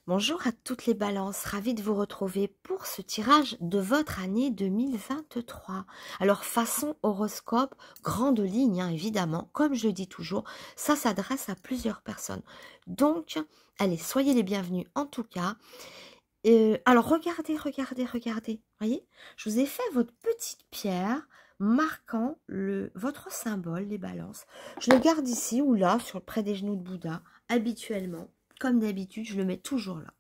Bonjour à toutes les balances, ravie de vous retrouver pour ce tirage de votre année 2023. Alors façon horoscope, grande ligne hein, évidemment, comme je le dis toujours, ça s'adresse à plusieurs personnes. Donc, allez, soyez les bienvenus en tout cas. Alors regardez, voyez, je vous ai fait votre petite pierre marquant votre symbole, les balances. Je le garde ici ou là, près des genoux de Bouddha, habituellement. Comme d'habitude, je le mets toujours là.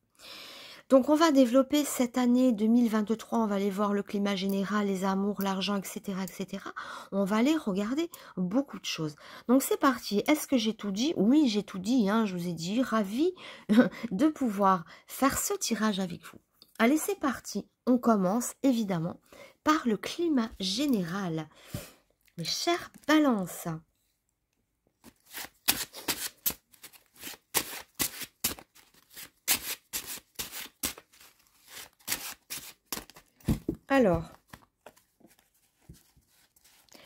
Donc, on va développer cette année 2023, on va aller voir le climat général, les amours, l'argent, etc., etc. On va aller regarder beaucoup de choses. Donc, c'est parti. Est-ce que j'ai tout dit? Oui, j'ai tout dit, hein, je vous ai dit, ravie de pouvoir faire ce tirage avec vous. Allez, c'est parti. On commence, évidemment, par le climat général. Mes chères balances. Alors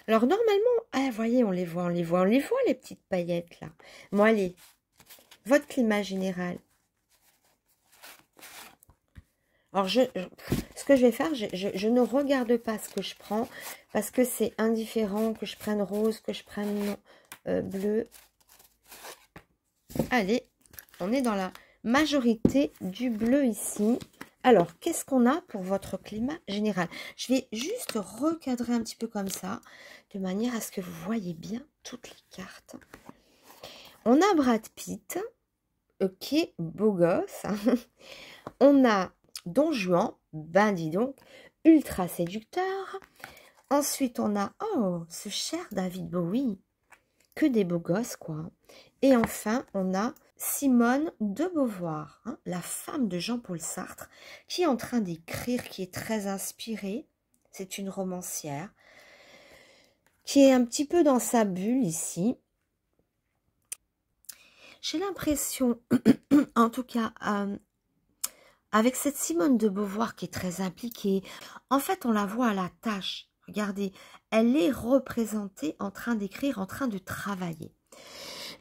normalement, ah, voyez, on les voit les petites paillettes là. Bon, allez, votre climat général. Alors, ce que je vais faire, je ne regarde pas ce que je prends parce que c'est indifférent que je prenne rose, que je prenne bleu. Allez, on est dans la majorité du bleu ici. Alors, qu'est-ce qu'on a pour votre climat général? Je vais juste recadrer un petit peu comme ça, de manière à ce que vous voyez bien toutes les cartes. On a Brad Pitt, qui est beau gosse. On a Don Juan, ben dis donc, ultra séducteur. Ensuite, on a, oh, ce cher David Bowie, que des beaux gosses, quoi. Et enfin, on a Simone de Beauvoir, hein, la femme de Jean-Paul Sartre, qui est en train d'écrire, qui est très inspirée. C'est une romancière, qui est un petit peu dans sa bulle ici. J'ai l'impression, en tout cas, avec cette Simone de Beauvoir qui est très impliquée, en fait, on la voit à la tâche. Regardez, elle est représentée en train d'écrire, en train de travailler.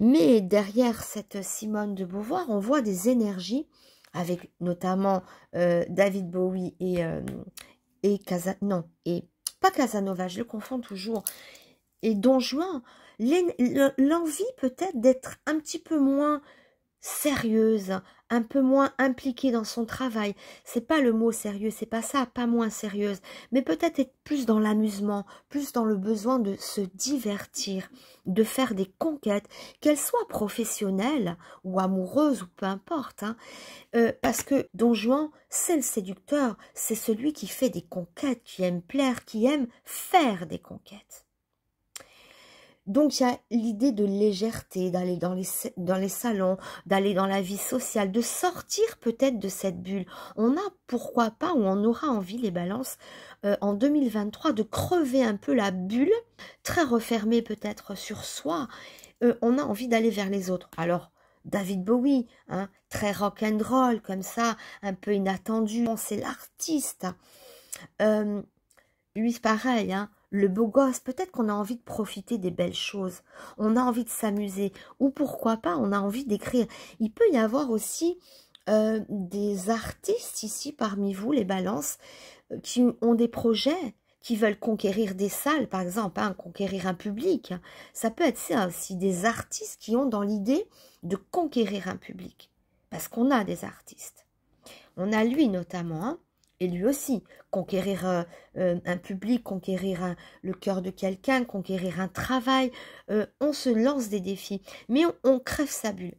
Mais derrière cette Simone de Beauvoir, on voit des énergies, avec notamment David Bowie et pas Casanova, je le confonds toujours, et Don Juan, l'envie peut-être d'être un petit peu moins sérieuse, un peu moins impliquée dans son travail. C'est pas le mot sérieux, c'est pas ça, pas moins sérieuse, mais peut-être être plus dans l'amusement, plus dans le besoin de se divertir, de faire des conquêtes, qu'elles soient professionnelles ou amoureuses ou peu importe, hein. Parce que Don Juan, c'est le séducteur, c'est celui qui fait des conquêtes, qui aime plaire, qui aime faire des conquêtes. Donc, il y a l'idée de légèreté, d'aller dans les salons, d'aller dans la vie sociale, de sortir peut-être de cette bulle. On a, pourquoi pas, ou on aura envie, les balances, en 2023, de crever un peu la bulle, très refermée peut-être sur soi. On a envie d'aller vers les autres. Alors, David Bowie, hein, très rock'n'roll, comme ça, un peu inattendu. Bon, c'est l'artiste. Lui, c'est pareil, hein. Le beau gosse, peut-être qu'on a envie de profiter des belles choses, on a envie de s'amuser, ou pourquoi pas, on a envie d'écrire. Il peut y avoir aussi des artistes ici parmi vous, les balances, qui ont des projets, qui veulent conquérir des salles, par exemple, hein, conquérir un public. Ça peut être ça aussi, des artistes qui ont dans l'idée de conquérir un public, parce qu'on a des artistes. On a lui notamment, hein, et lui aussi, conquérir un public, conquérir le cœur de quelqu'un, conquérir un travail. On se lance des défis, mais on crève sa bulle.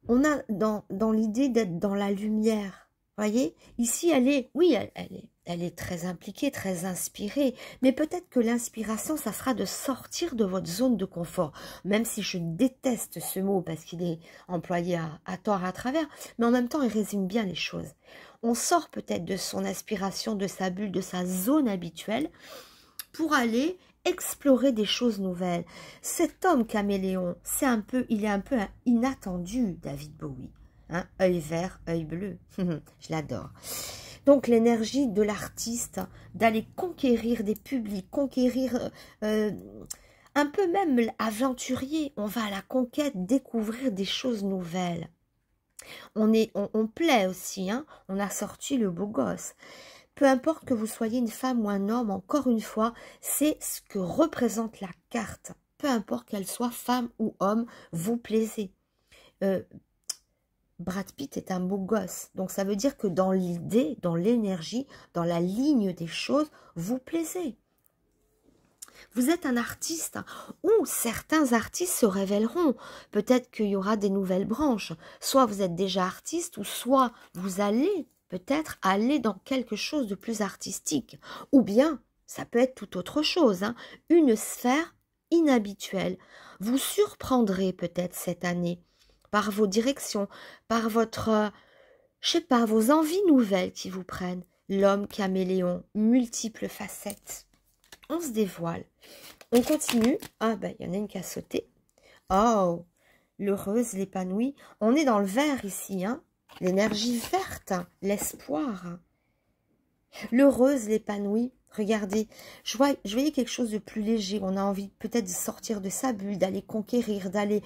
On a dans l'idée d'être dans la lumière. Voyez, ici, elle est très impliquée, très inspirée, mais peut-être que l'inspiration, ça sera de sortir de votre zone de confort, même si je déteste ce mot parce qu'il est employé à tort à travers, mais en même temps, il résume bien les choses. On sort peut-être de son aspiration, de sa bulle, de sa zone habituelle, pour aller explorer des choses nouvelles. Cet homme caméléon, il est un peu inattendu, David Bowie. Hein, œil vert, œil bleu. Je l'adore. Donc l'énergie de l'artiste, d'aller conquérir des publics, conquérir un peu même aventurier. On va à la conquête, découvrir des choses nouvelles. On plaît aussi, hein. On a sorti le beau gosse. Peu importe que vous soyez une femme ou un homme, encore une fois, c'est ce que représente la carte. Peu importe qu'elle soit femme ou homme, vous plaisez. Brad Pitt est un beau gosse. Donc ça veut dire que dans l'idée, dans l'énergie, dans la ligne des choses, vous plaisez. Vous êtes un artiste, ou certains artistes se révéleront. Peut-être qu'il y aura des nouvelles branches. Soit vous êtes déjà artiste, ou soit vous allez peut-être aller dans quelque chose de plus artistique. Ou bien, ça peut être tout autre chose, hein, une sphère inhabituelle. Vous surprendrez peut-être cette année par vos directions, par votre, je sais pas, vos envies nouvelles qui vous prennent. L'homme caméléon, multiples facettes. On se dévoile. On continue. Ah, ben, il y en a une qui a sauté. Oh, l'heureuse, l'épanouie. On est dans le vert ici, hein. L'énergie verte, l'espoir. L'heureuse, l'épanouie. Regardez, je voyais quelque chose de plus léger. On a envie peut-être de sortir de sa bulle, d'aller conquérir, d'aller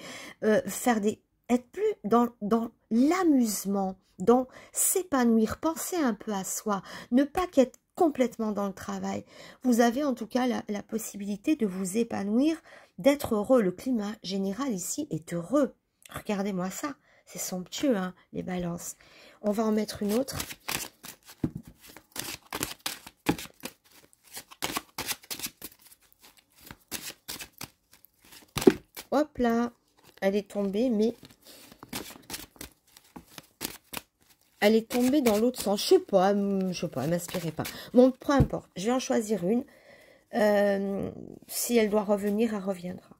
faire des... être plus dans l'amusement, dans s'épanouir, penser un peu à soi, ne pas qu'être complètement dans le travail. Vous avez en tout cas la possibilité de vous épanouir, d'être heureux. Le climat général ici est heureux. Regardez-moi ça, c'est somptueux, hein, les balances. On va en mettre une autre. Hop là, elle est tombée, mais elle est tombée dans l'autre sens. Je sais pas, elle m'inspirait pas. Bon, peu importe, je vais en choisir une. Si elle doit revenir, elle reviendra.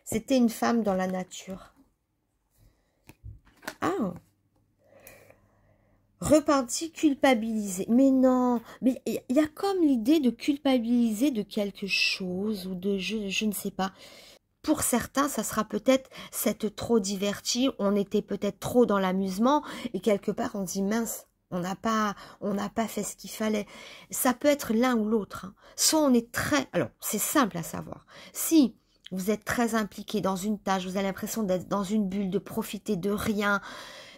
C'était une femme dans la nature. Ah, repenti, culpabilisé. Mais non, mais il y a comme l'idée de culpabiliser de quelque chose ou de je ne sais pas. Pour certains, ça sera peut-être cette trop diverti, on était peut-être trop dans l'amusement et quelque part on dit mince, on n'a pas fait ce qu'il fallait. Ça peut être l'un ou l'autre, hein. Soit on est très, alors c'est simple à savoir. Si vous êtes très impliqué dans une tâche, vous avez l'impression d'être dans une bulle, de profiter de rien,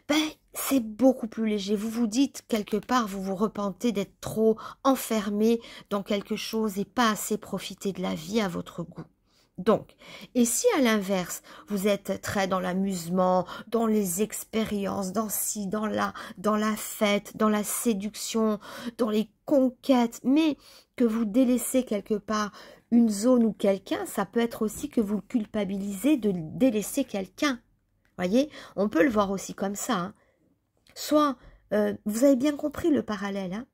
ben c'est beaucoup plus léger. Vous vous dites quelque part, vous vous repentez d'être trop enfermé dans quelque chose et pas assez profiter de la vie à votre goût. Donc, et si à l'inverse, vous êtes très dans l'amusement, dans les expériences, dans ci, dans là, dans la fête, dans la séduction, dans les conquêtes, mais que vous délaissez quelque part une zone ou quelqu'un, ça peut être aussi que vous culpabilisez de délaisser quelqu'un. Voyez, on peut le voir aussi comme ça, hein. Soit, vous avez bien compris le parallèle, hein,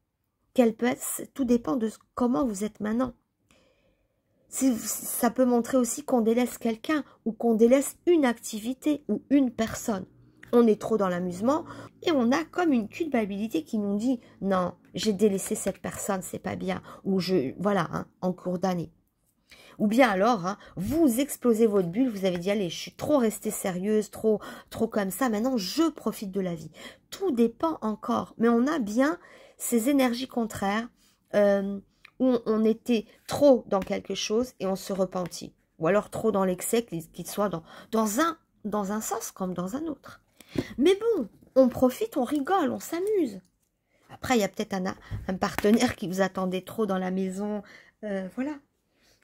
qu'elle peut être, tout dépend de comment vous êtes maintenant. Ça peut montrer aussi qu'on délaisse quelqu'un ou qu'on délaisse une activité ou une personne. On est trop dans l'amusement et on a comme une culpabilité qui nous dit « Non, j'ai délaissé cette personne, c'est pas bien. » Ou voilà, hein, en cours d'année. Ou bien alors, hein, vous explosez votre bulle, vous avez dit « Allez, je suis trop restée sérieuse, trop comme ça, maintenant je profite de la vie. » Tout dépend encore, mais on a bien ces énergies contraires où on était trop dans quelque chose et on se repentit. Ou alors trop dans l'excès, qu'il soit dans un sens comme dans un autre. Mais bon, on profite, on rigole, on s'amuse. Après, il y a peut-être un partenaire qui vous attendait trop dans la maison. Voilà.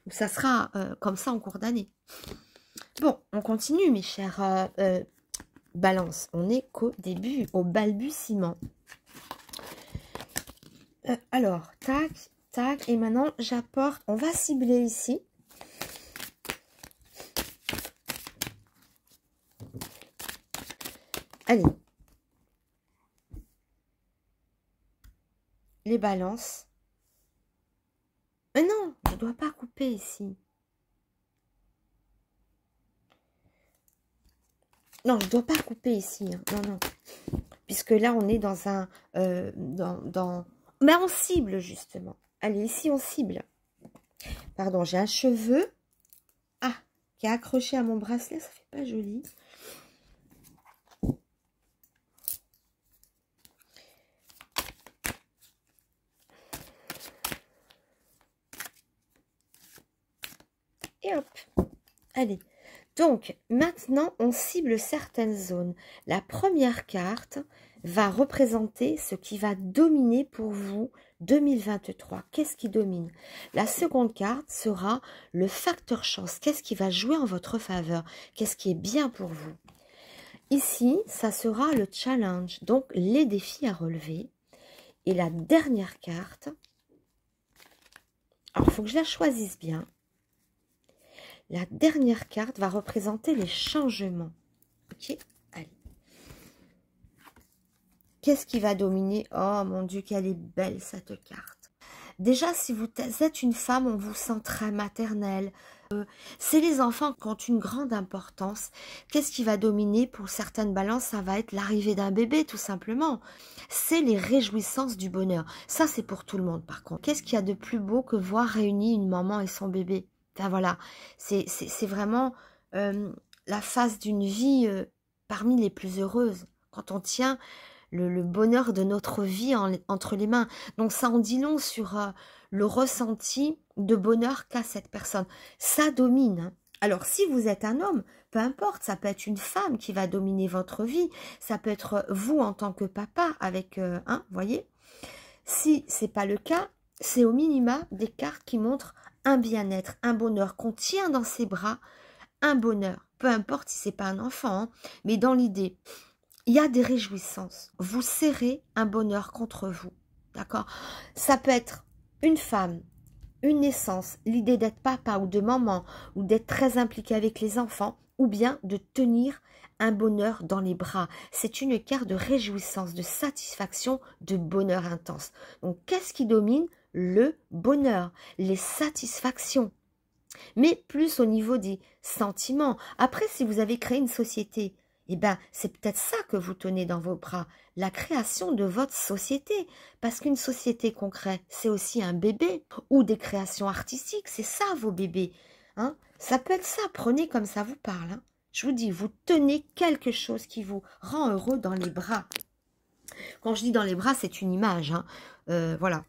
Ça sera comme ça en cours d'année. Bon, on continue, mes chers balances. On est qu'au début, au balbutiement. Alors, tac, tac. Et maintenant, j'apporte, on va cibler ici. Allez. Les balances. Mais non, je ne dois pas couper ici. Non, je ne dois pas couper ici. Hein. Non, non. Puisque là, on est dans un... Mais on cible, justement. Allez, ici, on cible. Pardon, j'ai un cheveu. Ah, qui est accroché à mon bracelet. Ça fait pas joli. Et hop. Allez. Donc, maintenant, on cible certaines zones. La première carte va représenter ce qui va dominer pour vous 2023. Qu'est-ce qui domine? La seconde carte sera le facteur chance. Qu'est-ce qui va jouer en votre faveur? Qu'est-ce qui est bien pour vous? Ici, ça sera le challenge, donc les défis à relever. Et la dernière carte, alors il faut que je la choisisse bien. La dernière carte va représenter les changements. Ok, allez. Qu'est-ce qui va dominer? Oh mon Dieu, qu'elle est belle cette carte. Déjà, si vous êtes une femme, on vous sent très maternelle. C'est les enfants qui ont une grande importance. Qu'est-ce qui va dominer pour certaines balances? Ça va être l'arrivée d'un bébé, tout simplement. C'est les réjouissances du bonheur. Ça, c'est pour tout le monde, par contre. Qu'est-ce qu'il y a de plus beau que voir réunis une maman et son bébé? Enfin, voilà, c'est vraiment la phase d'une vie parmi les plus heureuses. Quand on tient le bonheur de notre vie entre les mains. Donc ça en dit long sur le ressenti de bonheur qu'a cette personne. Ça domine. Hein. Alors si vous êtes un homme, peu importe, ça peut être une femme qui va dominer votre vie, ça peut être vous en tant que papa avec vous voyez. Si c'est pas le cas, c'est au minima des cartes qui montrent un bien-être, un bonheur qu'on tient dans ses bras, un bonheur. Peu importe si c'est pas un enfant, hein, mais dans l'idée. Il y a des réjouissances. Vous serrez un bonheur contre vous. D'accord? Ça peut être une femme, une naissance, l'idée d'être papa ou de maman, ou d'être très impliqué avec les enfants, ou bien de tenir un bonheur dans les bras. C'est une carte de réjouissance, de satisfaction, de bonheur intense. Donc, qu'est-ce qui domine? Le bonheur, les satisfactions. Mais plus au niveau des sentiments. Après, si vous avez créé une société, eh bien, c'est peut-être ça que vous tenez dans vos bras, la création de votre société. Parce qu'une société concrète, c'est aussi un bébé ou des créations artistiques, c'est ça vos bébés. Hein? Ça peut être ça, prenez comme ça vous parle. Hein? Je vous dis, vous tenez quelque chose qui vous rend heureux dans les bras. Quand je dis dans les bras, c'est une image. Hein. Voilà.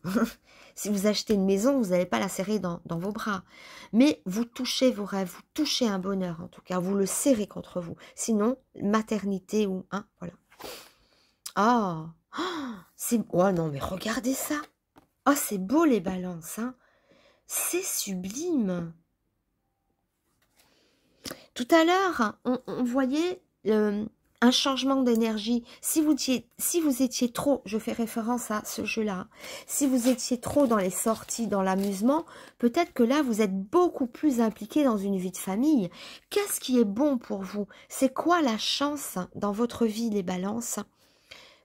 Si vous achetez une maison, vous n'allez pas la serrer dans vos bras. Mais vous touchez vos rêves, vous touchez un bonheur en tout cas. Vous le serrez contre vous. Sinon, maternité ou... Hein, voilà. Ah, c'est... Oh non, mais regardez ça. Oh, c'est beau les balances. Hein. C'est sublime. Tout à l'heure, on voyait... un changement d'énergie. Si vous étiez trop, je fais référence à ce jeu-là, si vous étiez trop dans les sorties, dans l'amusement, peut-être que là, vous êtes beaucoup plus impliqué dans une vie de famille. Qu'est-ce qui est bon pour vous? C'est quoi la chance dans votre vie, les balances?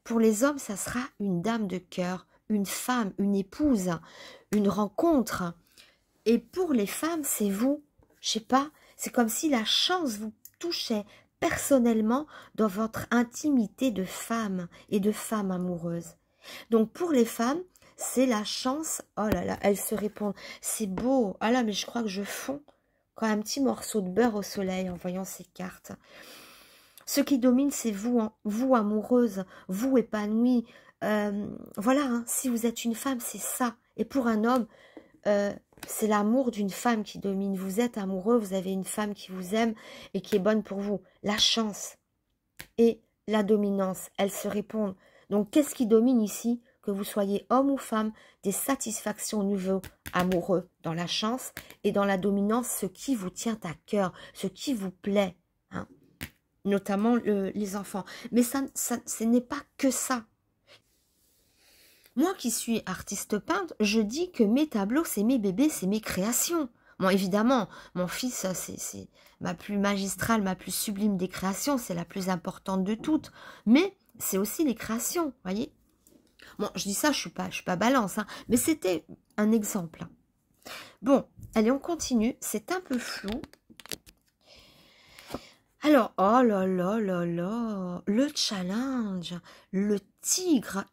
Pour les hommes, ça sera une dame de cœur, une femme, une épouse, une rencontre. Et pour les femmes, c'est vous. Je sais pas, c'est comme si la chance vous touchait personnellement dans votre intimité de femme et de femme amoureuse. Donc pour les femmes, c'est la chance. Oh là là, elles se répondent. C'est beau. Ah là, mais je crois que je fonds comme un petit morceau de beurre au soleil en voyant ces cartes. Ce qui domine, c'est vous, hein, vous amoureuse, vous épanouie. Voilà, hein, si vous êtes une femme, c'est ça. Et pour un homme, c'est l'amour d'une femme qui domine. Vous êtes amoureux, vous avez une femme qui vous aime et qui est bonne pour vous. La chance et la dominance, elles se répondent. Donc, qu'est-ce qui domine ici? Que vous soyez homme ou femme, des satisfactions au niveau amoureux dans la chance et dans la dominance, ce qui vous tient à cœur, ce qui vous plaît, hein, notamment les enfants. Mais ce n'est pas que ça. Moi qui suis artiste peintre, je dis que mes tableaux, c'est mes bébés, c'est mes créations. Bon, évidemment, mon fils, c'est ma plus magistrale, ma plus sublime des créations, c'est la plus importante de toutes. Mais c'est aussi les créations, voyez. Bon, je dis ça, je suis pas balance, hein, mais c'était un exemple. Bon, allez, on continue. C'est un peu flou. Alors, oh là là là là, le challenge, le tigre.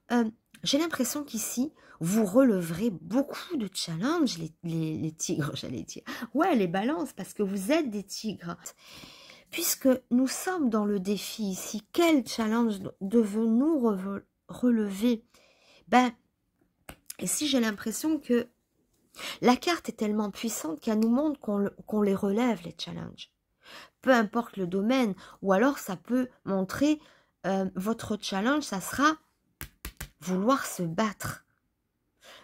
J'ai l'impression qu'ici, vous releverez beaucoup de challenges, les tigres, j'allais dire. Ouais, les balances, parce que vous êtes des tigres. Puisque nous sommes dans le défi ici, quel challenge devons-nous relever? Ben, ici, j'ai l'impression que la carte est tellement puissante qu'elle nous montre qu'on les relève, les challenges. peu importe le domaine. Ou alors ça peut montrer, votre challenge, ça sera vouloir se battre,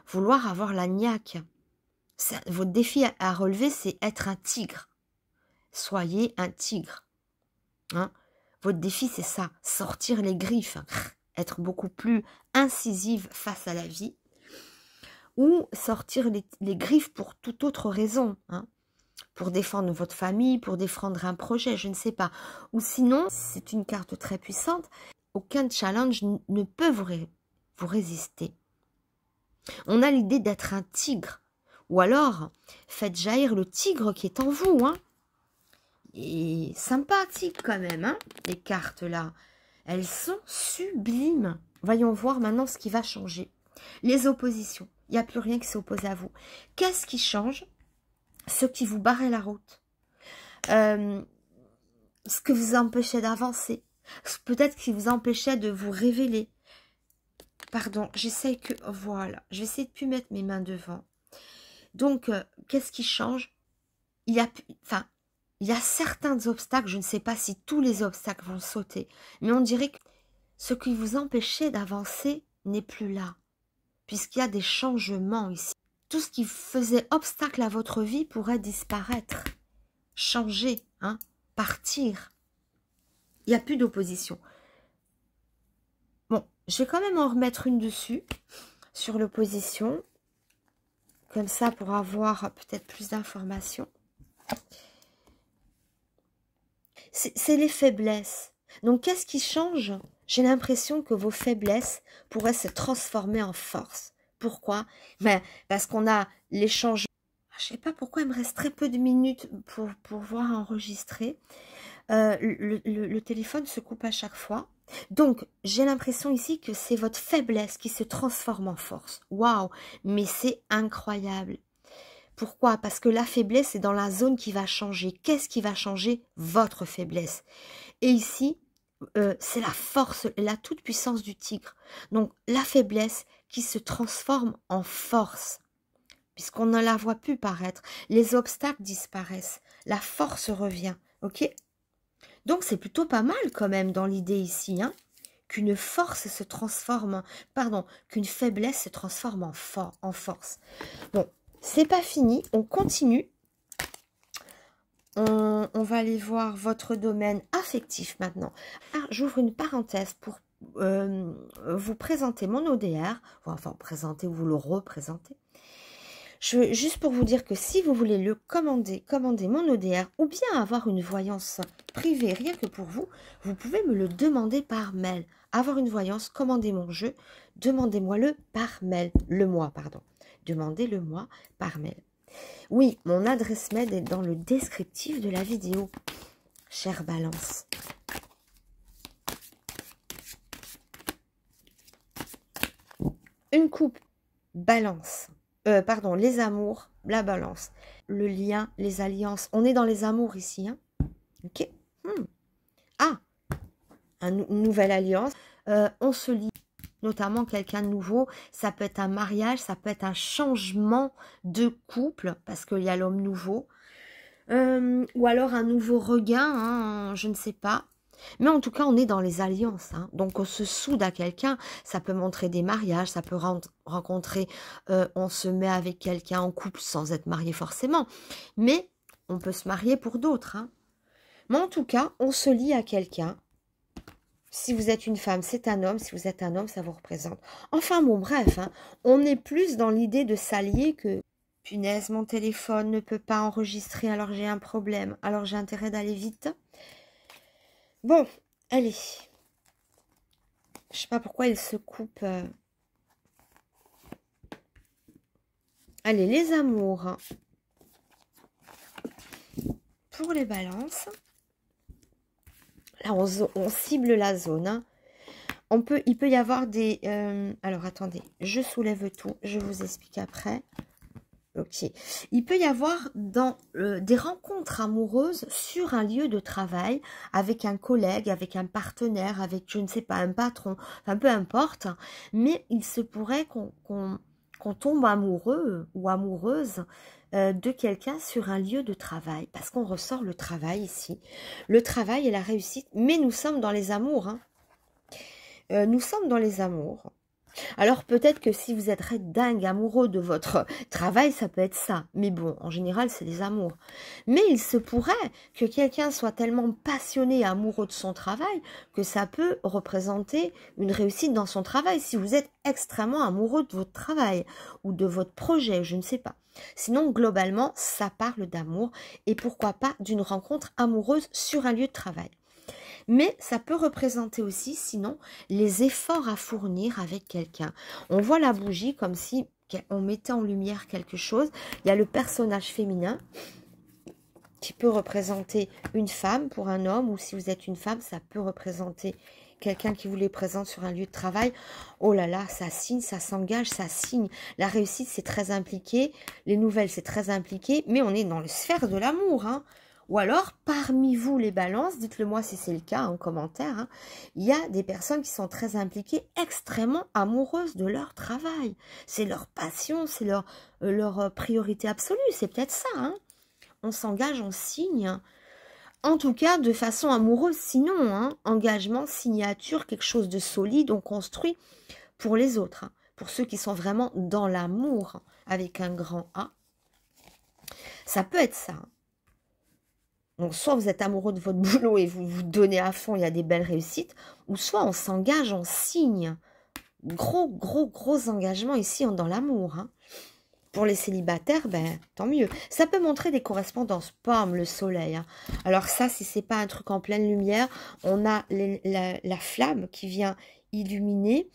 vouloir avoir la niaque. Votre défi à relever, c'est être un tigre. Soyez un tigre. Hein? Votre défi, c'est ça, sortir les griffes, être beaucoup plus incisive face à la vie, ou sortir les griffes pour toute autre raison, hein? Pour défendre votre famille, pour défendre un projet, je ne sais pas. Ou sinon, c'est une carte très puissante, aucun challenge ne peut vous résister. On a l'idée d'être un tigre, ou alors, faites jaillir le tigre qui est en vous, hein? Et sympathique quand même, hein, les cartes là. Elles sont sublimes. Voyons voir maintenant ce qui va changer. Les oppositions. Il n'y a plus rien qui s'oppose à vous. Qu'est-ce qui change? Ce qui vous barrait la route. Ce que vous empêchait d'avancer. Peut-être qui vous empêchait de vous révéler. Pardon, j'essaie que... Voilà, je vais essayer de ne plus mettre mes mains devant. Donc, qu'est-ce qui change? Il y a certains obstacles, je ne sais pas si tous les obstacles vont sauter, mais on dirait que ce qui vous empêchait d'avancer n'est plus là, puisqu'il y a des changements ici. Tout ce qui faisait obstacle à votre vie pourrait disparaître, changer, hein, partir. Il n'y a plus d'opposition. Bon, je vais quand même en remettre une dessus, sur l'opposition, comme ça pour avoir peut-être plus d'informations. C'est les faiblesses. Donc, qu'est-ce qui change? J'ai l'impression que vos faiblesses pourraient se transformer en force. Pourquoi? Ben, parce qu'on a les changements. Je ne sais pas pourquoi il me reste très peu de minutes pour pouvoir enregistrer. Le téléphone se coupe à chaque fois. Donc, j'ai l'impression ici que c'est votre faiblesse qui se transforme en force. Waouh! Mais c'est incroyable. Pourquoi? Parce que la faiblesse est dans la zone qui va changer. Qu'est-ce qui va changer? Votre faiblesse. Et ici, c'est la force, la toute-puissance du tigre. Donc, la faiblesse qui se transforme en force. Puisqu'on ne la voit plus paraître. Les obstacles disparaissent. La force revient. Ok? Donc, c'est plutôt pas mal quand même dans l'idée ici, hein, qu'une force se transforme... Pardon, qu'une faiblesse se transforme en force. Bon. C'est pas fini, on continue. On va aller voir votre domaine affectif maintenant. Ah, j'ouvre une parenthèse pour vous présenter mon ODR. Enfin, présenter ou vous le représenter. Juste pour vous dire que si vous voulez le commander mon ODR ou bien avoir une voyance privée rien que pour vous, vous pouvez me le demander par mail. Avoir une voyance, commandez mon jeu, demandez-moi-le par mail. Demandez-le-moi par mail. Oui, mon adresse mail est dans le descriptif de la vidéo, chère Balance. Une coupe, Balance. Pardon, les amours, la Balance. Le lien, les alliances. On est dans les amours ici. Hein? Ok. Ah, une nouvelle alliance. On se lie. Notamment quelqu'un de nouveau, ça peut être un mariage, ça peut être un changement de couple, parce qu'il y a l'homme nouveau, ou alors un nouveau regain, hein, je ne sais pas. Mais en tout cas, on est dans les alliances, hein. Donc on se soude à quelqu'un, ça peut montrer des mariages, ça peut rencontrer, on se met avec quelqu'un en couple sans être marié forcément, mais on peut se marier pour d'autres, hein. Mais en tout cas, on se lie à quelqu'un. Si vous êtes une femme, c'est un homme. Si vous êtes un homme, ça vous représente. Enfin, bon, bref, hein, on est plus dans l'idée de s'allier que... Punaise, mon téléphone ne peut pas enregistrer, alors j'ai un problème. Alors j'ai intérêt d'aller vite. Bon, allez. Je sais pas pourquoi il se coupe. Allez, les amours. Pour les balances... Là, on cible la zone. Hein. Il peut y avoir des... alors, attendez. Je soulève tout. Je vous explique après. Ok. Il peut y avoir des rencontres amoureuses sur un lieu de travail avec un collègue, avec un partenaire, avec, je ne sais pas, un patron. Enfin, peu importe. Mais il se pourrait qu'on tombe amoureux ou amoureuse de quelqu'un sur un lieu de travail, parce qu'on ressort le travail ici. Le travail et la réussite, mais nous sommes dans les amours. Hein. Nous sommes dans les amours. Alors peut-être que si vous êtes dingue amoureux de votre travail, ça peut être ça. Mais bon, en général, c'est les amours. Mais il se pourrait que quelqu'un soit tellement passionné et amoureux de son travail que ça peut représenter une réussite dans son travail si vous êtes extrêmement amoureux de votre travail ou de votre projet, je ne sais pas. Sinon, globalement, ça parle d'amour et pourquoi pas d'une rencontre amoureuse sur un lieu de travail. Mais ça peut représenter aussi, sinon, les efforts à fournir avec quelqu'un. On voit la bougie comme si on mettait en lumière quelque chose. Il y a le personnage féminin qui peut représenter une femme pour un homme, ou si vous êtes une femme, ça peut représenter quelqu'un qui vous les présente sur un lieu de travail. Oh là là, ça signe, ça s'engage, ça signe. La réussite, c'est très impliqué. Les nouvelles, c'est très impliqué. Mais on est dans la sphère de l'amour, hein. Ou alors, parmi vous les balances, dites-le moi si c'est le cas en commentaire, hein, il y a des personnes qui sont très impliquées, extrêmement amoureuses de leur travail. C'est leur passion, c'est leur priorité absolue, c'est peut-être ça. Hein. On s'engage, on signe, en tout cas de façon amoureuse, sinon, hein, engagement, signature, quelque chose de solide, on construit pour les autres, hein, pour ceux qui sont vraiment dans l'amour, avec un grand A. Ça peut être ça. Hein. Donc, soit vous êtes amoureux de votre boulot et vous vous donnez à fond, il y a des belles réussites, ou soit on s'engage, on signe. Gros engagement ici dans l'amour. Hein. Pour les célibataires, ben, tant mieux. Ça peut montrer des correspondances, pomme, le soleil. Hein. Alors ça, si c'est pas un truc en pleine lumière, on a la flamme qui vient illuminer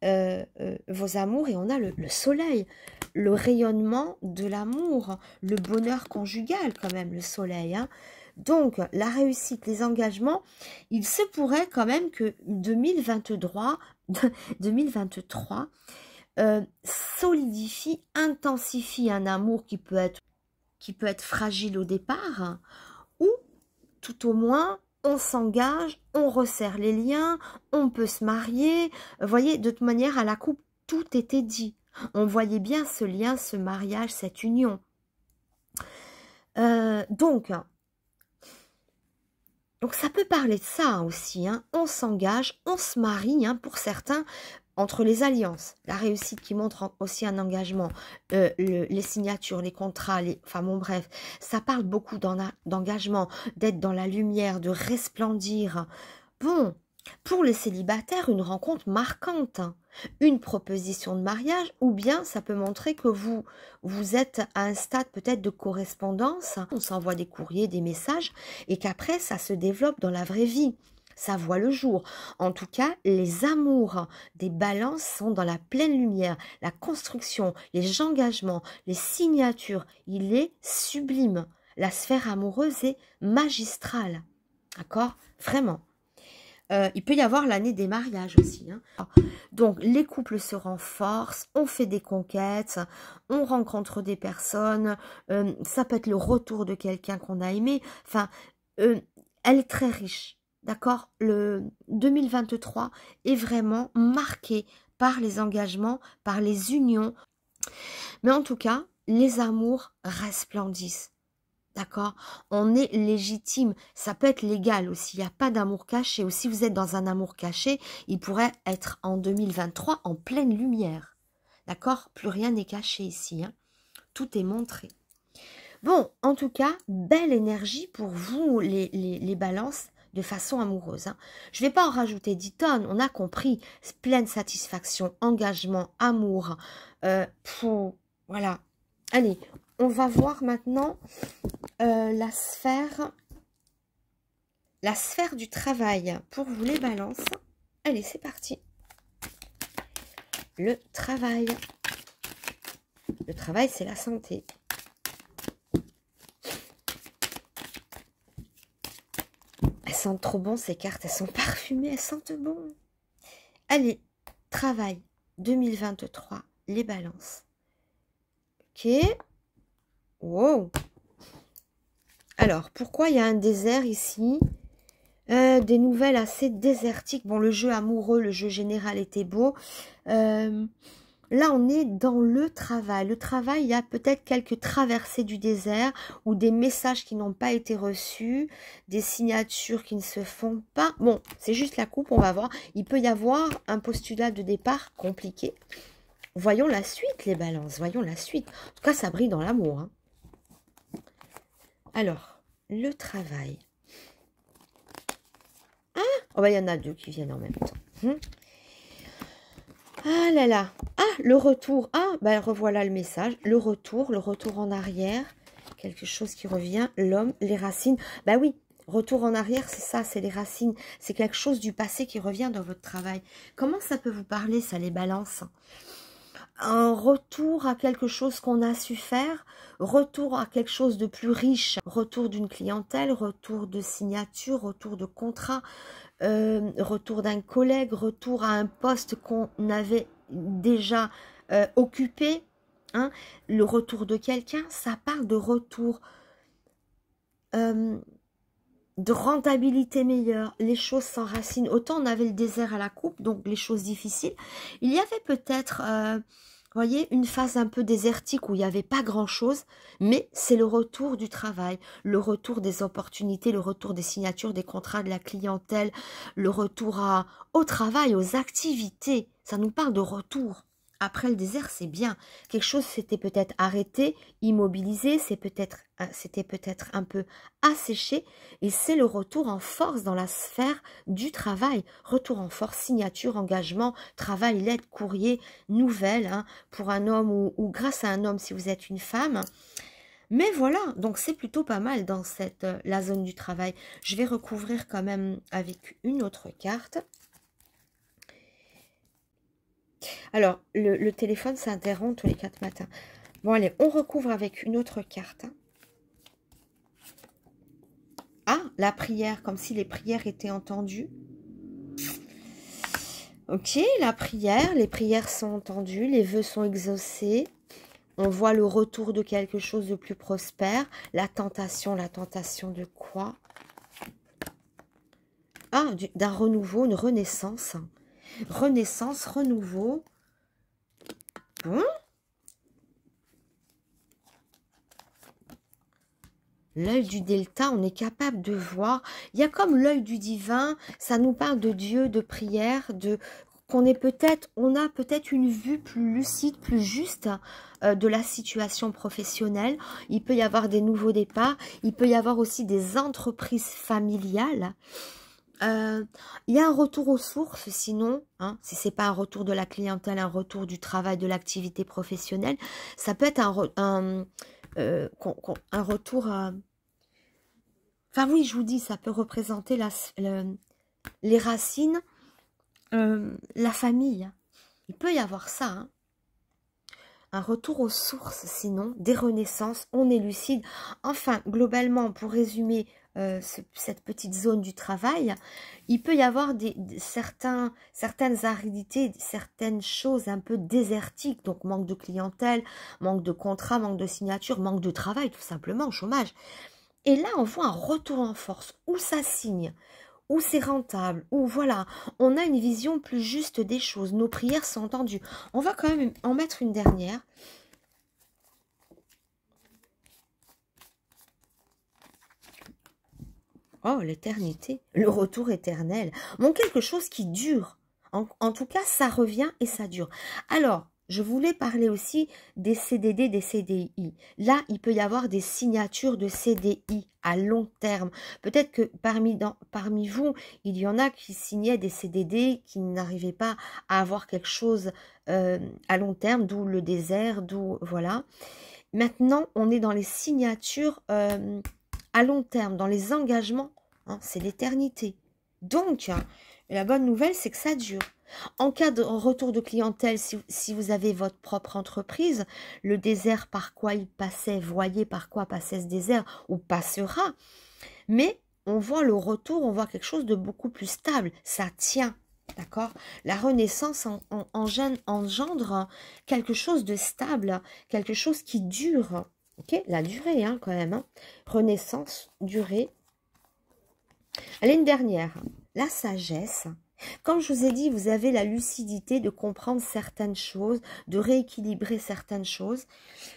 vos amours et on a le soleil. Le rayonnement de l'amour, le bonheur conjugal quand même, le soleil. Hein. Donc, la réussite, les engagements, il se pourrait quand même que 2023 solidifie, intensifie un amour qui peut être fragile au départ, hein, ou tout au moins, on s'engage, on resserre les liens, on peut se marier. Vous voyez, de toute manière, à la coupe, tout était dit. On voyait bien ce lien, ce mariage, cette union. Donc, ça peut parler de ça aussi. Hein. On s'engage, on se marie, hein, pour certains, entre les alliances. La réussite qui montre aussi un engagement, les signatures, les contrats, enfin bon bref, ça parle beaucoup d'engagement, d'être dans la lumière, de resplendir. Bon, pour les célibataires, une rencontre marquante, hein. Une proposition de mariage, ou bien ça peut montrer que vous êtes à un stade peut-être de correspondance, on s'envoie des courriers, des messages, et qu'après ça se développe dans la vraie vie, ça voit le jour. En tout cas, les amours des balances sont dans la pleine lumière, la construction, les engagements, les signatures, il est sublime, la sphère amoureuse est magistrale, d'accord, vraiment. Il peut y avoir l'année des mariages aussi. Hein. Donc, les couples se renforcent, on fait des conquêtes, on rencontre des personnes, ça peut être le retour de quelqu'un qu'on a aimé. Enfin, elle est très riche, d'accord. Le 2023 est vraiment marqué par les engagements, par les unions. Mais en tout cas, les amours resplendissent. D'accord? On est légitime. Ça peut être légal aussi. Il n'y a pas d'amour caché. Ou si vous êtes dans un amour caché, il pourrait être en 2023 en pleine lumière. D'accord? Plus rien n'est caché ici. Hein? Tout est montré. Bon, en tout cas, belle énergie pour vous, les balances, de façon amoureuse. Hein. Je ne vais pas en rajouter 10 tonnes. On a compris. Pleine satisfaction, engagement, amour. Voilà. Allez, on va voir maintenant la sphère du travail pour vous les balances. Allez, c'est parti. Le travail. Le travail, c'est la santé. Elles sentent trop bon ces cartes, elles sont parfumées, elles sentent bon. Allez, travail 2023, les balances. Ok. Wow. Alors, pourquoi il y a un désert ici? Des nouvelles assez désertiques. Bon, le jeu amoureux, le jeu général était beau. Là, on est dans le travail. Le travail, il y a peut-être quelques traversées du désert ou des messages qui n'ont pas été reçus, des signatures qui ne se font pas. Bon, c'est juste la coupe, on va voir. Il peut y avoir un postulat de départ compliqué. Voyons la suite, les balances. Voyons la suite. En tout cas, ça brille dans l'amour. Hein. Alors, le travail. Ah, oh bah, il y en a deux qui viennent en même temps. Ah là là. Ah, le retour. Ah, ben revoilà le message. Le retour en arrière. Quelque chose qui revient. L'homme, les racines. Ben oui, retour en arrière, c'est ça, c'est les racines. C'est quelque chose du passé qui revient dans votre travail. Comment ça peut vous parler, ça, les balances? Un retour à quelque chose qu'on a su faire, retour à quelque chose de plus riche, retour d'une clientèle, retour de signature, retour de contrat, retour d'un collègue, retour à un poste qu'on avait déjà occupé, hein, le retour de quelqu'un, ça parle de retour, de rentabilité meilleure, les choses s'enracinent. Autant on avait le désert à la coupe, donc les choses difficiles. Il y avait peut-être, vous voyez, une phase un peu désertique où il n'y avait pas grand-chose, mais c'est le retour du travail, le retour des opportunités, le retour des signatures, des contrats, de la clientèle, le retour au travail, aux activités. Ça nous parle de retour. Après le désert, c'est bien. Quelque chose s'était peut-être arrêté, immobilisé, c'était peut-être un peu asséché, et c'est le retour en force dans la sphère du travail. Retour en force, signature, engagement, travail, lettre, courrier, nouvelle, hein, pour un homme ou grâce à un homme si vous êtes une femme. Mais voilà, donc c'est plutôt pas mal dans la zone du travail. Je vais recouvrir quand même avec une autre carte. Alors, le téléphone s'interrompt tous les 4 matins. Bon, allez, on recouvre avec une autre carte. Ah, la prière, comme si les prières étaient entendues. Ok, la prière, les prières sont entendues, les vœux sont exaucés. On voit le retour de quelque chose de plus prospère. La tentation de quoi? Ah, d'un renouveau, une renaissance. Renaissance, renouveau. Hein? L'œil du delta, on est capable de voir. Il y a comme l'œil du divin, ça nous parle de Dieu, de prière, on a peut-être une vue plus lucide, plus juste de la situation professionnelle. Il peut y avoir des nouveaux départs, il peut y avoir aussi des entreprises familiales. Il y a un retour aux sources, sinon, hein, si c'est pas un retour de la clientèle, un retour du travail, de l'activité professionnelle, ça peut être un retour à... Enfin oui, je vous dis, ça peut représenter les racines, la famille. Il peut y avoir ça, hein. Un retour aux sources, sinon, des renaissances, on est lucide. Enfin, globalement, pour résumer cette petite zone du travail, il peut y avoir certaines aridités, certaines choses un peu désertiques, donc manque de clientèle, manque de contrat, manque de signature, manque de travail, tout simplement, chômage. Et là, on voit un retour en force, où ça signe, où c'est rentable, où voilà, on a une vision plus juste des choses. Nos prières sont entendues. On va quand même en mettre une dernière. Oh, l'éternité, le retour éternel. Bon, quelque chose qui dure. En tout cas, ça revient et ça dure. Alors, je voulais parler aussi des CDD, des CDI. Là, il peut y avoir des signatures de CDI à long terme. Peut-être que parmi vous, il y en a qui signaient des CDD, qui n'arrivaient pas à avoir quelque chose à long terme, d'où le désert, d'où... Voilà. Maintenant, on est dans les signatures à long terme, dans les engagements. Hein, c'est l'éternité. Donc, la bonne nouvelle, c'est que ça dure. En cas de retour de clientèle, si vous avez votre propre entreprise, le désert par quoi il passait, voyez par quoi passait ce désert ou passera. Mais on voit le retour, on voit quelque chose de beaucoup plus stable. Ça tient, d'accord? La renaissance engendre quelque chose de stable, quelque chose qui dure. Ok, la durée, hein, quand même. Hein. Renaissance, durée. Allez, une dernière. La sagesse. Comme je vous ai dit, vous avez la lucidité de comprendre certaines choses, de rééquilibrer certaines choses,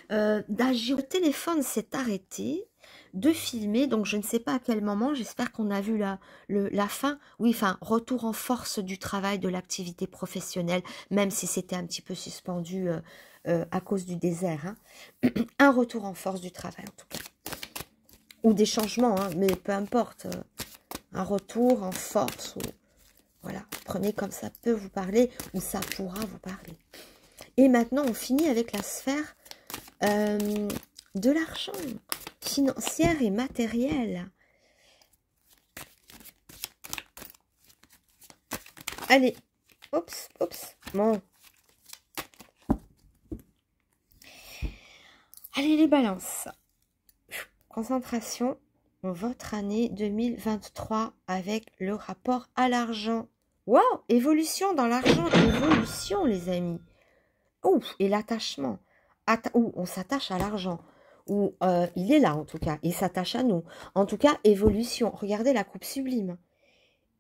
d'agir. Le téléphone s'est arrêté de filmer, donc je ne sais pas à quel moment, j'espère qu'on a vu la fin, oui, enfin, retour en force du travail, de l'activité professionnelle, même si c'était un petit peu suspendu à cause du désert, hein. Un retour en force du travail, en tout cas. Ou des changements, hein, mais peu importe, un retour en force, ou, voilà, prenez comme ça peut vous parler, ou ça pourra vous parler. Et maintenant, on finit avec la sphère de l'argent, financière et matérielle. Allez, oups, bon. Allez les balances. Concentration, votre année 2023 avec le rapport à l'argent. Waouh, évolution dans l'argent, évolution les amis. Ouf, et l'attachement. On s'attache à l'argent. Ou il est là en tout cas, il s'attache à nous. En tout cas, évolution. Regardez la coupe sublime.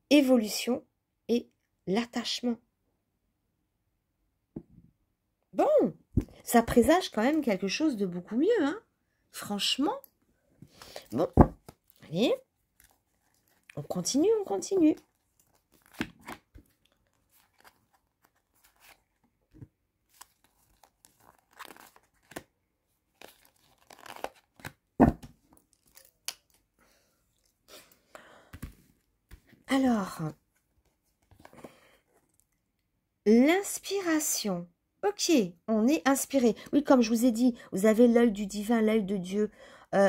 Évolution et l'attachement. Bon, ça présage quand même quelque chose de beaucoup mieux, hein. Franchement. Bon, allez. On continue, on continue. Alors, l'inspiration. Ok, on est inspiré. Oui, comme je vous ai dit, vous avez l'œil du divin, l'œil de Dieu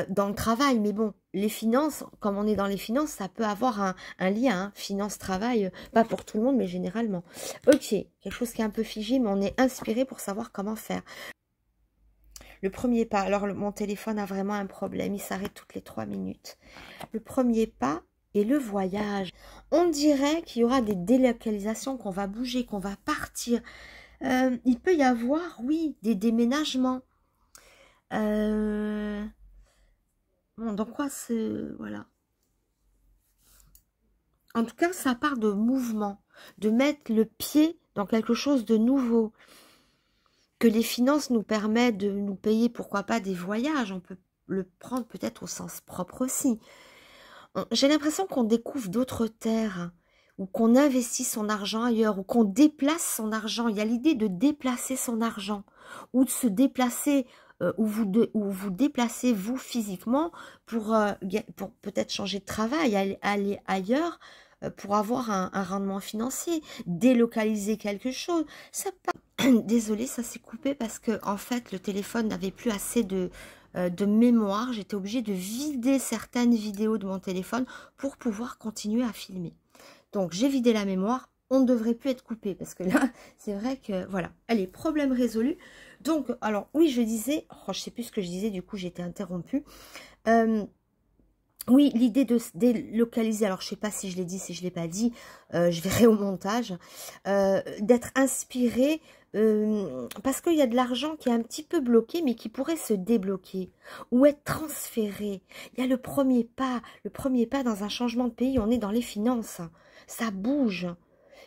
dans le travail. Mais bon, les finances, comme on est dans les finances, ça peut avoir un lien. Hein, finance, travail, pas pour tout le monde, mais généralement. Ok, quelque chose qui est un peu figé, mais on est inspiré pour savoir comment faire. Le premier pas, alors mon téléphone a vraiment un problème, il s'arrête toutes les 3 minutes. Le premier pas est le voyage. On dirait qu'il y aura des délocalisations, qu'on va bouger, qu'on va partir. Il peut y avoir, oui, des déménagements. Bon, donc quoi, voilà. En tout cas, ça part de mouvement, de mettre le pied dans quelque chose de nouveau. Que les finances nous permettent de nous payer, pourquoi pas, des voyages. On peut le prendre peut-être au sens propre aussi. J'ai l'impression qu'on découvre d'autres terres, ou qu'on investit son argent ailleurs, ou qu'on déplace son argent. Il y a l'idée de déplacer son argent, ou de se déplacer, ou vous déplacez vous physiquement pour peut-être changer de travail, aller ailleurs, pour avoir un rendement financier, délocaliser quelque chose. Ça Désolée, ça s'est coupé parce que en fait le téléphone n'avait plus assez de mémoire. J'étais obligée de vider certaines vidéos de mon téléphone pour pouvoir continuer à filmer. Donc j'ai vidé la mémoire. On ne devrait plus être coupé parce que là, c'est vrai que voilà. Allez, problème résolu. Donc, alors oui, je disais, oh, je sais plus ce que je disais, du coup j'ai été interrompue. Oui, l'idée de se délocaliser, alors je sais pas si je l'ai dit, si je l'ai pas dit, je verrai au montage, d'être inspiré, parce qu'il y a de l'argent qui est un petit peu bloqué, mais qui pourrait se débloquer, ou être transféré. Il y a le premier pas dans un changement de pays, on est dans les finances, ça bouge.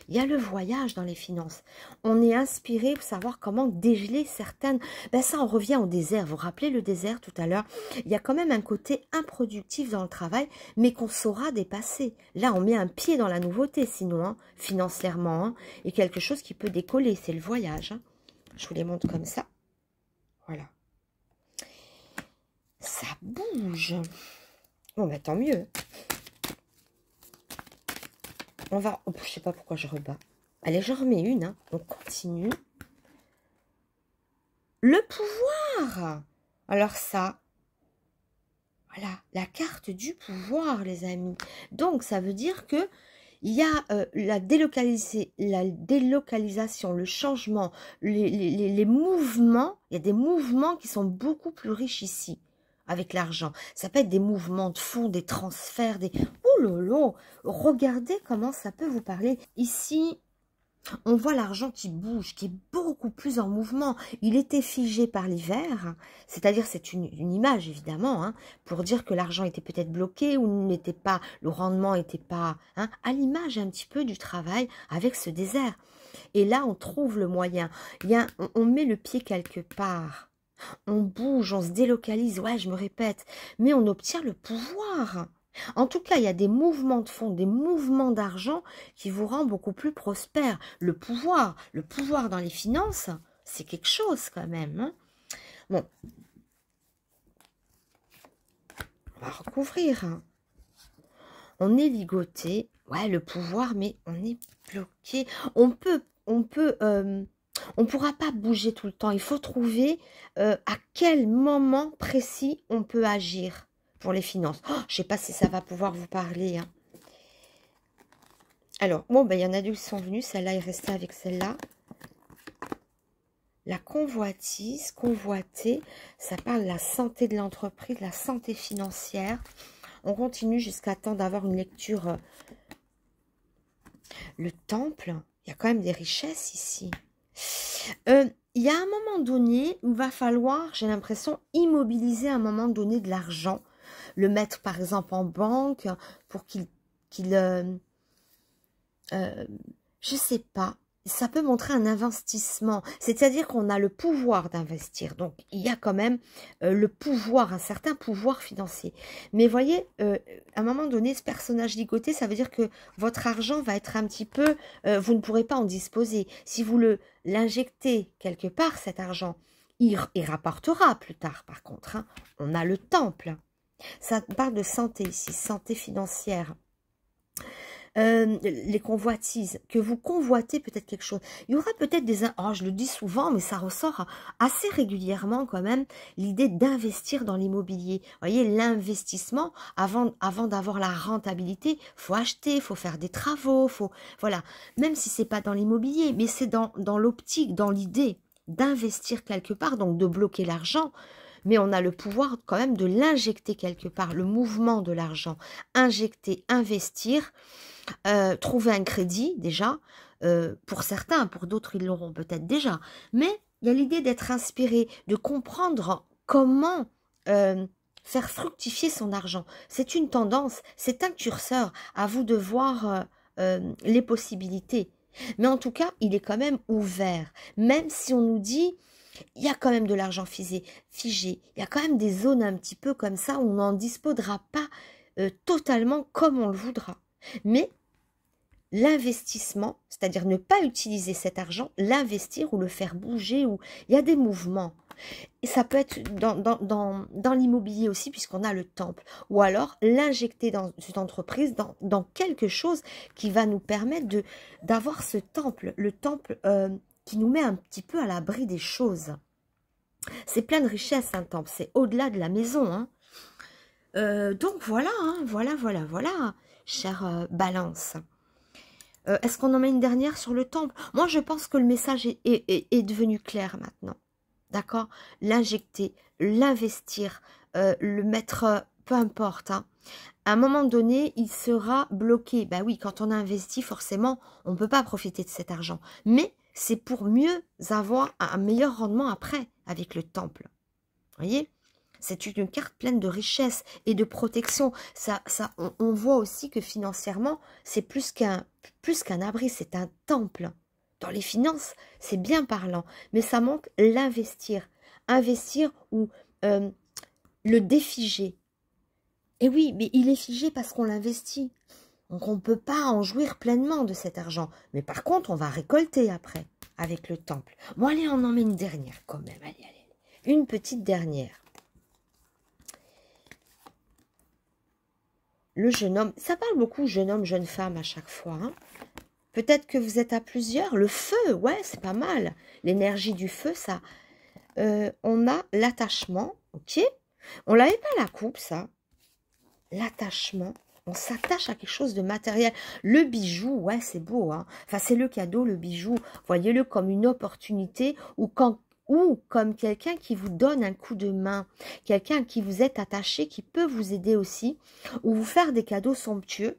Il y a le voyage dans les finances. On est inspiré pour savoir comment dégeler certaines... Ben ça, on revient au désert. Vous vous rappelez le désert tout à l'heure? Il y a quand même un côté improductif dans le travail, mais qu'on saura dépasser. Là, on met un pied dans la nouveauté, sinon, hein, financièrement, hein, et quelque chose qui peut décoller, c'est le voyage. Hein. Je vous les montre comme ça. Voilà. Ça bouge. Bon, ben tant mieux. On va... Oh, je sais pas pourquoi je rebats. Allez, je remets une. Hein. On continue. Le pouvoir. Alors ça, voilà, la carte du pouvoir, les amis. Donc, ça veut dire que il y a la délocalisation, le changement, les mouvements. Il y a des mouvements qui sont beaucoup plus riches ici. Avec l'argent. Ça peut être des mouvements de fonds, des transferts, des... Oh lolo, regardez comment ça peut vous parler. Ici, On voit l'argent qui bouge, qui est beaucoup plus en mouvement. Il était figé par l'hiver, c'est-à-dire c'est une image évidemment, hein, pour dire que l'argent était peut-être bloqué ou n'était pas, le rendement n'était pas, hein, à l'image un petit peu du travail avec ce désert. Et là, on trouve le moyen. On met le pied quelque part. On bouge, on se délocalise, ouais, je me répète, mais on obtient le pouvoir. En tout cas, il y a des mouvements de fonds, des mouvements d'argent qui vous rendent beaucoup plus prospère. Le pouvoir dans les finances, c'est quelque chose quand même, hein. Bon, on va recouvrir, hein. On est ligoté, ouais, le pouvoir, mais on est bloqué. On pourra pas bouger tout le temps. Il faut trouver à quel moment précis on peut agir pour les finances. Oh, je sais pas si ça va pouvoir vous parler, hein. Alors, bon, ben, il y en a deux qui sont venus. Celle-là est restée avec celle-là. La convoitise, convoiter, ça parle de la santé de l'entreprise, la santé financière. On continue jusqu'à temps d'avoir une lecture. Le temple, il y a quand même des richesses ici. Il y a un moment donné où il va falloir, j'ai l'impression, immobiliser à un moment donné de l'argent. Le mettre par exemple en banque pour je sais pas, ça peut montrer un investissement, c'est-à-dire qu'on a le pouvoir d'investir, donc il y a quand même le pouvoir, un certain pouvoir financier. Mais voyez, à un moment donné, ce personnage ligoté, ça veut dire que votre argent va être un petit peu, vous ne pourrez pas en disposer. Si vous l'injectez quelque part, cet argent, il rapportera plus tard par contre, hein. On a le temple. Ça parle de santé ici, santé financière. Les convoitises, que vous convoitez peut-être quelque chose. Il y aura peut-être oh, je le dis souvent, mais ça ressort assez régulièrement quand même, l'idée d'investir dans l'immobilier. Vous voyez, l'investissement, avant d'avoir la rentabilité, faut acheter, faut faire des travaux, voilà. Même si c'est pas dans l'immobilier, mais c'est dans l'optique, dans l'idée d'investir quelque part, donc de bloquer l'argent. Mais on a le pouvoir quand même de l'injecter quelque part, le mouvement de l'argent. Injecter, investir, trouver un crédit déjà, pour certains, pour d'autres ils l'auront peut-être déjà. Mais il y a l'idée d'être inspiré, de comprendre comment faire fructifier son argent. C'est une tendance, c'est un curseur, à vous de voir les possibilités. Mais en tout cas, il est quand même ouvert, même si on nous dit... Il y a quand même de l'argent figé, il y a quand même des zones un petit peu comme ça où on n'en disposera pas totalement comme on le voudra. Mais l'investissement, c'est-à-dire ne pas utiliser cet argent, l'investir ou le faire bouger, il y a des mouvements. Et ça peut être dans l'immobilier aussi, puisqu'on a le temple. Ou alors l'injecter dans une entreprise, dans quelque chose qui va nous permettre d'avoir ce temple, le temple qui nous met un petit peu à l'abri des choses. C'est plein de richesses, un temple, c'est au-delà de la maison, hein. Donc voilà, hein, voilà, chère Balance. Est-ce qu'on en met une dernière sur le temple? Moi, je pense que le message est devenu clair maintenant. D'accord? L'injecter, l'investir, le mettre, peu importe, hein. À un moment donné, il sera bloqué. Ben oui, quand on a investi, forcément, on ne peut pas profiter de cet argent. Mais c'est pour mieux avoir un meilleur rendement après, avec le temple. Vous voyez? C'est une carte pleine de richesse et de protection. On voit aussi que financièrement, c'est plus qu'un abri, c'est un temple. Dans les finances, c'est bien parlant, mais ça manque l'investir. Investir ou le défiger. Et oui, mais il est figé parce qu'on l'investit. Donc on ne peut pas en jouir pleinement de cet argent. Mais par contre, on va récolter après, avec le temple. Bon, allez, on en met une dernière quand même. Allez. Une petite dernière. Le jeune homme, ça parle beaucoup jeune homme, jeune femme à chaque fois, hein. Peut-être que vous êtes à plusieurs. Le feu, ouais, c'est pas mal. L'énergie du feu, ça. On a l'attachement, ok. On l'avait pas la coupe, ça. L'attachement. On s'attache à quelque chose de matériel. Le bijou, ouais, c'est beau, hein. Enfin, c'est le cadeau, le bijou. Voyez-le comme une opportunité ou comme quelqu'un qui vous donne un coup de main, quelqu'un à qui vous êtes attaché, qui peut vous aider aussi, ou vous faire des cadeaux somptueux.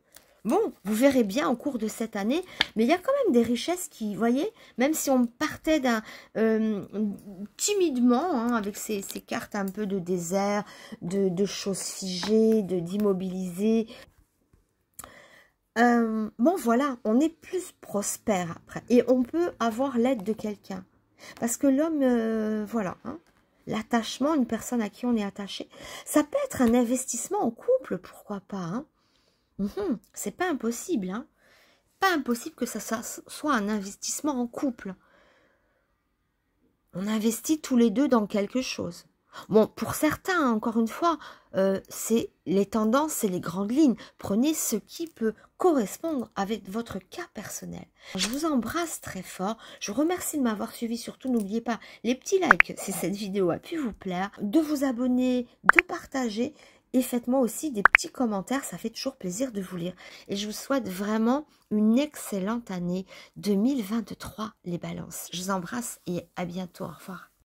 Bon, vous verrez bien au cours de cette année, mais il y a quand même des richesses qui, vous voyez, même si on partait d'un timidement, hein, avec ces cartes un peu de désert, de choses figées, d'immobilisées. Bon, voilà, on est plus prospère après. Et on peut avoir l'aide de quelqu'un. Parce que l'homme, voilà, hein, l'attachement, une personne à qui on est attaché, ça peut être un investissement en couple, pourquoi pas, hein. C'est pas impossible, hein. Pas impossible que ça soit un investissement en couple. On investit tous les deux dans quelque chose. Bon, pour certains, encore une fois, c'est les tendances, c'est les grandes lignes. Prenez ce qui peut correspondre avec votre cas personnel. Je vous embrasse très fort. Je vous remercie de m'avoir suivi. Surtout, n'oubliez pas les petits likes si cette vidéo a pu vous plaire, de vous abonner, de partager. Et faites-moi aussi des petits commentaires, ça fait toujours plaisir de vous lire. Et je vous souhaite vraiment une excellente année 2023, les balances. Je vous embrasse et à bientôt, au revoir.